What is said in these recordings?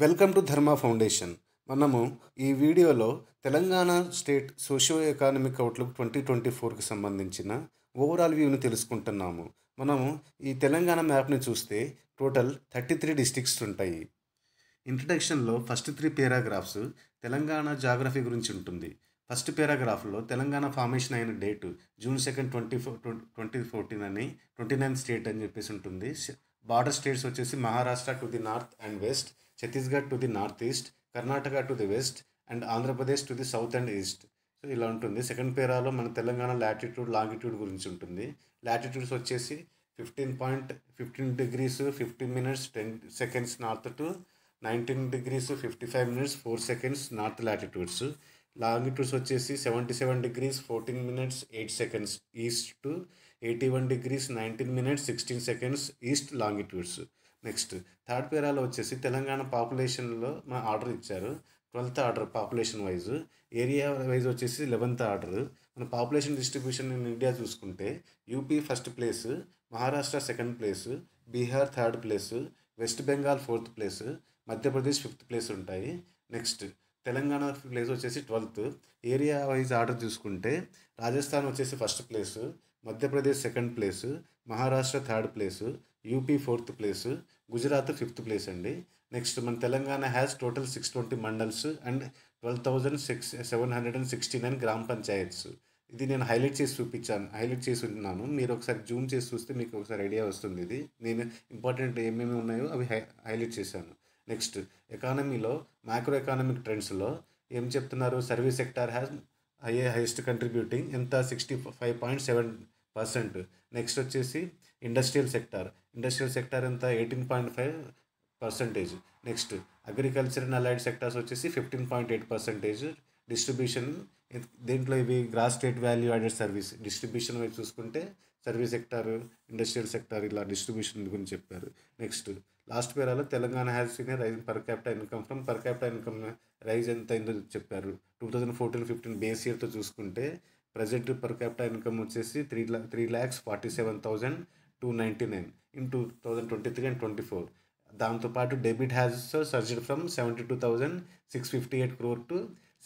Welcome to ధర్మ foundation. మనము ఈ వీడియోలో Telangana state socio economic outlook 2024కి సంబంధించిన ఓవరాల్ వ్యూని తెలుసుకుంటున్నాము. మనము ఈ తెలంగాణ మ్యాప్ని చూస్తే టోటల్ 33 డిస్ట్రిక్ట్స్ ఉంటాయి. ఇంట్రడక్షన్లో ఫస్ట్ 3 పేరాగ్రాఫ్స్ తెలంగాణ జాగ్రఫీ గురించి ఉంటుంది. ఫస్ట్ పేరాగ్రాఫ్లో తెలంగాణ ఫార్మేషన్ అయిన డేటు జూన్ 2, 2014 అని 29th స్టేట్ అని చెప్పేసి ఉంటుంది. బార్డర్ స్టేట్స్ వచ్చేసి Maharashtra to the north and west, Chhattisgarh to the north east, Karnataka to the west and Andhra Pradesh to the south and east. So ఇలా ఉంటుంది. సెకండ్ పేరాలో మన తెలంగాణ లాటిట్యూడ్ లాంగిట్యూడ్ గురించి ఉంటుంది. లాటిట్యూడ్స్ వచ్చేసి 15.15 degrees 15 minutes 10 seconds north to 19 degrees 55 minutes 4 seconds north latitudes. Longitudes వచ్చేసి 77 degrees 14 minutes 8 seconds east to 81 degrees 19 minutes 16 seconds east longitudes. Next third పేరాలో వచ్చేసి తెలంగాణ పాపులేషన్లో మన order ఇచ్చారు. 12th order population wise, area wise వచ్చేసి 11th order. మన population distribution in India చూసుకుంటే UP first place, Maharashtra second place, Bihar third place, west Bengal fourth place, Madhya Pradesh fifth place ఉంటాయి. Next Telangana place వచ్చేసి 12th. Area wise order చూసుకుంటే రాజస్థాన్ వచ్చేసి first place, Madhya Pradesh second place, Maharashtra third place, UP fourth place, Gujarat fifth place అండి. Next మన Telangana has total 620 mandals and 12,769 గ్రామ పంచాయత్స్. ఇది నేను highlight చేసి ఉంటున్నాను. మీరు ఒకసారి జూమ్ చేసి చూస్తే మీకు ఒకసారి ఐడియా వస్తుంది. ఇది నేను ఇంపార్టెంట్ ఏమేమి ఉన్నాయో అవి హైలైట్ చేశాను. నెక్స్ట్ ఎకానమీలో మ్యాక్రో ఎకానమిక్ ట్రెండ్స్లో ఏం చెప్తున్నారు? Service sector has highest contributing ఎంత 65.7%. నెక్స్ట్ వచ్చేసి ఇండస్ట్రియల్ సెక్టార్ ఎంత 18.5%. Next agriculture and allied sectors వచ్చేసి 15.8%. డిస్ట్రిబ్యూషన్ దీంట్లో ఇవి gross state value added service distribution వైపు చూసుకుంటే సర్వీస్ సెక్టార్, ఇండస్ట్రియల్ సెక్టార్ ఇలా డిస్ట్రిబ్యూషన్ గురించి చెప్పారు. నెక్స్ట్ లాస్ట్ పేరాలో Telangana has seen rise per capital income from per capital income rise ఎంత అయిందో చెప్పారు. 2014-15 బేస్ ఇయర్తో చూసుకుంటే ప్రజెంట్ పర్ క్యాపిటల్ ఇన్కమ్ వచ్చేసి 3,47,299 ఇన్ 2023 and 24. దాంతోపాటు debit has surged from 72,658 crore to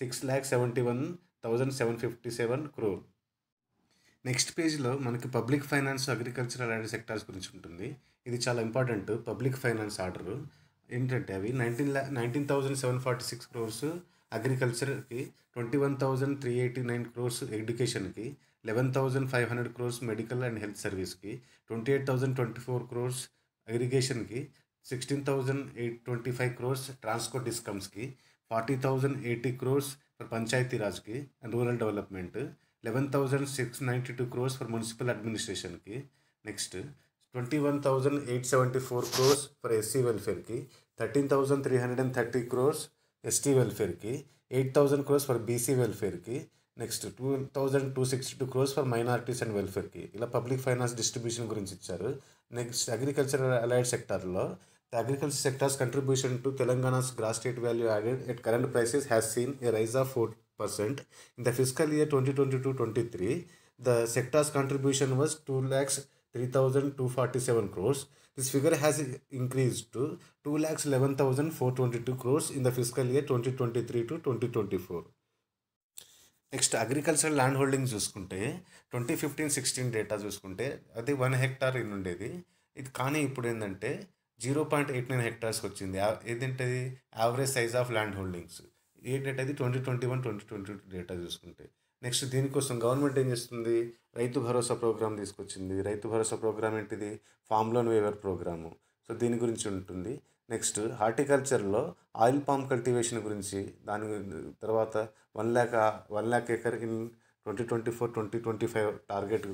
6,71,757 crore. Next పేజ్లో మనకి public finance, agricultural and sectors గురించి ఉంటుంది. ఇది చాలా ఇంపార్టెంట్. పబ్లిక్ ఫైనాన్స్ ఆర్డర్ ఏంటంటే అవి 19,746 crores అగ్రికల్చర్కి, 21,389 crores ఎడ్యుకేషన్కి, 11,500 crores మెడికల్ అండ్ హెల్త్ సర్వీస్కి, 28,024 crores ఇరిగేషన్కి, 16,825 crores ట్రాన్స్పోర్ట్ డిస్కమ్స్కి, 40,080 crores ఫర్ పంచాయతీ రాజ్కి and rural development, 11,692 crores for municipal అడ్మినిస్ట్రేషన్కి. నెక్స్ట్ 21,874 crores ఫర్ ఎస్సీ వెల్ఫేర్కి, 13,330 crores ఎస్టీ వెల్ఫేర్కి, 8,000 crores ఫర్ బీసీ వెల్ఫేర్కి. Next 2,262 crores for minorities and వెల్ఫేర్కి. ఇలా పబ్లిక్ ఫైనాన్స్ డిస్ట్రిబ్యూషన్ గురించి ఇచ్చారు. నెక్స్ట్ అగ్రికల్చర్ అలైడ్ సెక్టార్లో the agriculture sectors contribution to Telangana's gross state value added at current prices has seen A rise of 4%. In the fiscal year 2022-23, the sector's contribution was 2,03,247 crores. This figure has increased to 2,11,422 crores in the fiscal year 2023-2024. Next agricultural land holding చూసుకుంటే 2015-16 data చూసుకుంటే అది 1 hectare in ఉండేది. ఇది కానీ ఇప్పుడు ఏంటంటే 0.89 hectares వచ్చింది. ఏంటంటే average size of land holdings. A data ఇది 2021-2022 డేటా చూసుకుంటే. నెక్స్ట్ దీనికోసం గవర్నమెంట్ ఏం చేస్తుంది? రైతు భరోసా ప్రోగ్రామ్ తీసుకొచ్చింది. రైతు భరోసా ప్రోగ్రామ్ ఏంటిది? Farm loan waiver programme. So దీని గురించి ఉంటుంది. నెక్స్ట్ హార్టికల్చర్లో ఆయిల్ పామ్ కల్టివేషన్ గురించి, దాని తర్వాత 1 lakh acre ఇన్ 2024-2025 టార్గెట్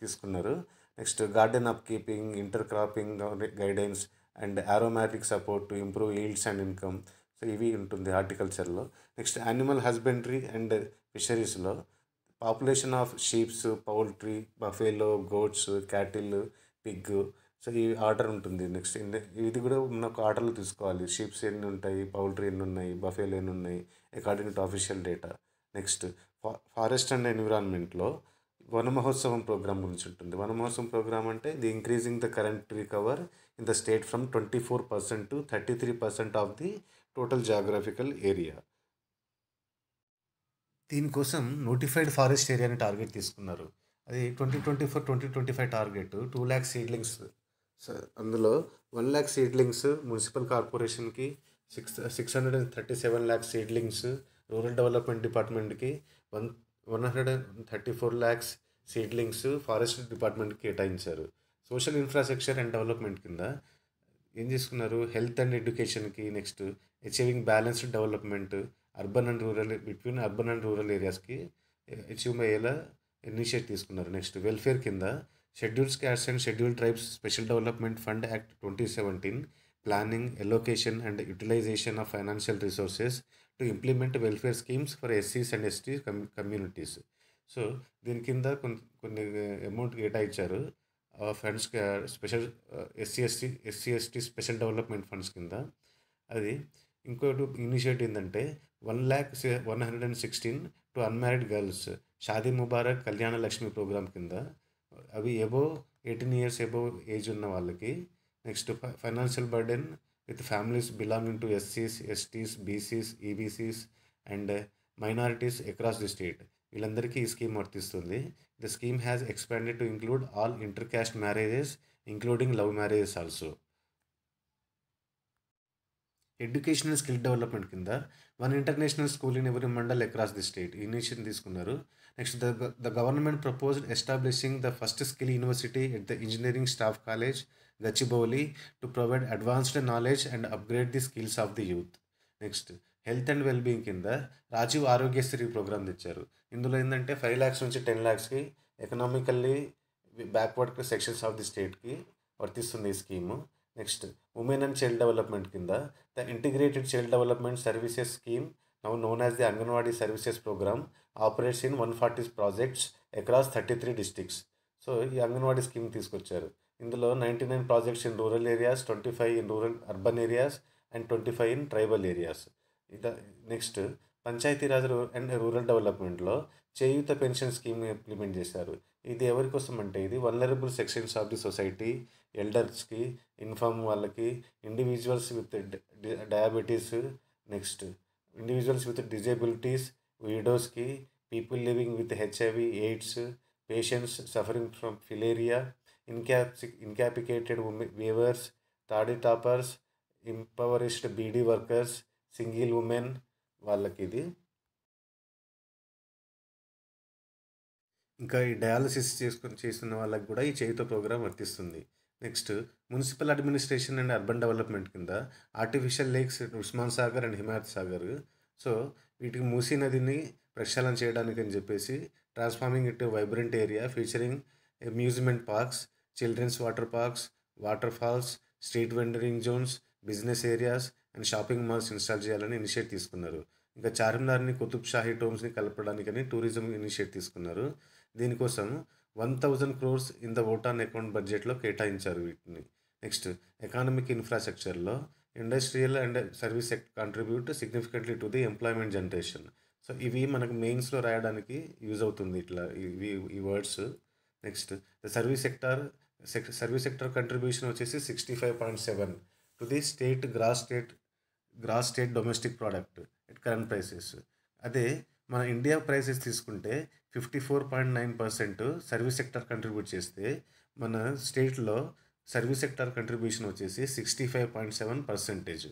తీసుకున్నారు. Next garden upkeeping, intercropping guidance and aromatic support to improve yields and income. So ఇవి ఉంటుంది హార్టికల్చర్లో. నెక్స్ట్ యానిమల్ హస్బెండరీ అండ్ ఫిషరీస్లో population of sheeps, poultry, buffalo, goats, cattle, pig. So ఈ order ఉంటుంది. Next ఇది కూడా ఉన్న ఒక ఆర్డర్లో తీసుకోవాలి. షీప్స్ ఎన్ని ఉంటాయి, పౌల్ట్రీ ఎన్ని ఉన్నాయి, బఫేలో ఎన్ని ఉన్నాయి according to official data. Next forest and ఎన్విరాన్మెంట్లో వన మహోత్సవం ప్రోగ్రామ్ గురించి ఉంటుంది. వన మహోత్సవం ప్రోగ్రామ్ అంటే the increasing the current tree cover in the state from 24% to 33% of the total geographical area. దీనికోసం నోటిఫైడ్ ఫారెస్ట్ ఏరియాని టార్గెట్ తీసుకున్నారు. అది 2024-2025 టార్గెట్ 2,00,000 సీడ్లింగ్స్. అందులో 1,00,000 సీడ్లింగ్స్ మున్సిపల్ కార్పొరేషన్కి, 637 ల్యాక్స్ సీడ్లింగ్స్ రూరల్ డెవలప్మెంట్ డిపార్ట్మెంట్కి, 134 ల్యాక్స్ సీడ్లింగ్స్ ఫారెస్ట్ డిపార్ట్మెంట్కి కేటాయించారు. సోషల్ ఇన్ఫ్రాస్ట్రక్చర్ అండ్ డెవలప్మెంట్ కింద ఏం చేసుకున్నారు, హెల్త్ అండ్ ఎడ్యుకేషన్కి, next achieving balanced development urban and rural ఏరియాస్కి అచీవ్ అయ్యేలా ఇనిషియేట్ తీసుకున్నారు. నెక్స్ట్ వెల్ఫేర్ కింద scheduled caste and scheduled tribes special development fund act 2017 planning, allocation and utilisation of financial resources to implement welfare schemes for ఎస్సీస్ and ST communities. So దీని కింద కొన్ని amount కేటాయించారు funds, special SC ST special development funds కింద. అది ఇంకోటి initiative ఏంటంటే 1,116 to unmarried girls Shaadi Mubarak Kalyana Lakshmi programme కింద, అవి 18 years ఏజ్ ఉన్న వాళ్ళకి. Next financial burden with families belonging to ఎస్సీస్, STs, BCs, EBCs and minorities across the state, వీళ్ళందరికీ ఈ స్కీమ్ వర్తిస్తుంది. The scheme has expanded to include all inter caste marriages including love marriages also. Educational skill development కింద 1 international school in every mandal across the state initiative తీసుకున్నారు. Next the government proposed establishing the first skill university at the engineering staff college Gachibowli to provide advanced knowledge and upgrade the skills of the youth. Next health and wellbeing కింద Rajiv Aarogyasri programme తెచ్చారు. ఇందులో ఏంటంటే 5 lakhs నుంచి 10 lakhsకి economically backward sections of the స్టేట్కి వర్తిస్తుంది ఈ scheme. Next women and child development కింద the integrated child development services scheme now known as the anganwadi services programme operates in 140 projects across 33 districts. So ఈ anganwadi scheme తీసుకొచ్చారు. ఇందులో 99 projects in rural areas, 25 in urban areas and 25 in tribal areas. Next Panchayati Raj and rural డెవలప్మెంట్లో చేయూత pension scheme implement చేశారు. ఇది ఎవరి కోసం అంటే ఇది vulnerable sections of the society, ఎల్డర్స్కి, ఇన్ఫామ్ వాళ్ళకి, individuals with diabetes, next individuals with disabilities, విడోస్కి, people living with HIV AIDS, patients suffering from filaria, incapacitated weavers, toddy tappers, impoverished beedi workers, single women వాళ్ళకి ఇది. ఇంకా ఈ డయాలసిస్ చేస్తున్న వాళ్ళకి కూడా ఈ చేయుత ప్రోగ్రాం వర్తిస్తుంది. Next municipal administration and urban development కింద artificial lakes Osman Sagar and Himayat Sagar, so వీటికి మూసీ నదిని ప్రక్షాళన చేయడానికి అని చెప్పేసి transforming it vibrant area featuring amusement parks, children's water parks, water falls, street vendoring zones, business areas and shopping malls install చేయాలని initiate తీసుకున్నారు. ఇంకా చార్మినార్ని కుతుబ్ షాహీ టోమ్స్ని కలపడానికని టూరిజం ఇనిషియేట్ తీసుకున్నారు. దీనికోసం 1,000 crores in the vote on account బడ్జెట్లో కేటాయించారు వీటిని. నెక్స్ట్ ఎకానమిక్ ఇన్ఫ్రాస్ట్రక్చర్లో industrial and service sector contribute significantly to the employment generation. So ఇవి మనకు మెయిన్స్లో రాయడానికి యూజ్ అవుతుంది ఇట్లా ఈ words. Next the service sector contribution వచ్చేసి 65.7 to the gross state domestic product at current prices. అదే మన ఇండియా ప్రైసెస్ తీసుకుంటే 54.9% సర్వీస్ సెక్టర్ కంట్రిబ్యూట్ చేస్తే మన స్టేట్లో సర్వీస్ సెక్టర్ కంట్రిబ్యూషన్ వచ్చేసి 65.7%.